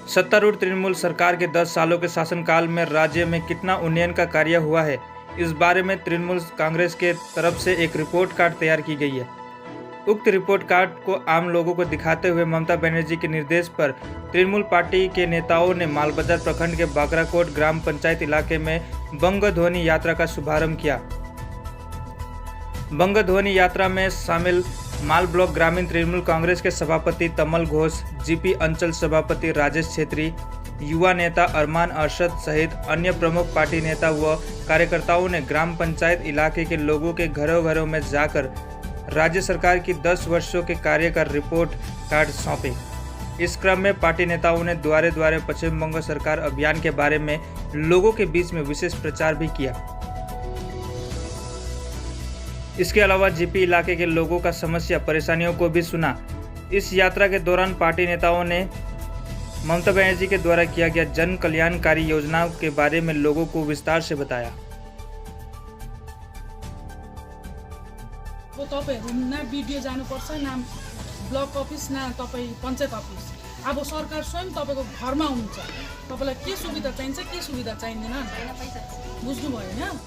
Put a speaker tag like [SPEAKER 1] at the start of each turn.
[SPEAKER 1] सत्तारूढ़ तृणमूल सरकार के 10 सालों के शासनकाल में राज्य में कितना उन्नयन का कार्य हुआ है, इस बारे में तृणमूल कांग्रेस के तरफ से एक रिपोर्ट कार्ड तैयार की गई है। उक्त रिपोर्ट कार्ड को आम लोगों को दिखाते हुए ममता बनर्जी के निर्देश पर तृणमूल पार्टी के नेताओं ने मालबाजार प्रखंड के बागराकोट ग्राम पंचायत इलाके में बंग ध्वनि यात्रा का शुभारंभ किया। बंग ध्वनि यात्रा में शामिल माल ब्लॉक ग्रामीण तृणमूल कांग्रेस के सभापति तमल घोष, जीपी अंचल सभापति राजेश छेत्री, युवा नेता अरमान अरशद सहित अन्य प्रमुख पार्टी नेता व कार्यकर्ताओं ने ग्राम पंचायत इलाके के लोगों के घरों घरों में जाकर राज्य सरकार की 10 वर्षों के कार्य का रिपोर्ट कार्ड सौंपे। इस क्रम में पार्टी नेताओं ने द्वारे द्वारे पश्चिम बंग सरकार अभियान के बारे में लोगों के बीच में विशेष प्रचार भी किया। इसके अलावा जीपी इलाके के लोगों का समस्या परेशानियों को भी सुना। इस यात्रा के दौरान पार्टी नेताओं ने ममता बनर्जी के द्वारा किया गया जन कल्याणकारी योजनाओं के बारे में लोगों को विस्तार से बताया।
[SPEAKER 2] तपाईहरु न बिडिओ जानुपर्छ, न ब्लक अफिस, न तपाई पञ्चायत अफिस। अब सरकार स्वयं तपाईको घरमा हुन्छ। तपाईलाई के सुविधा चाहिन्छ, के सुविधा चाहिँदैन बुझ्नु भयो हैन।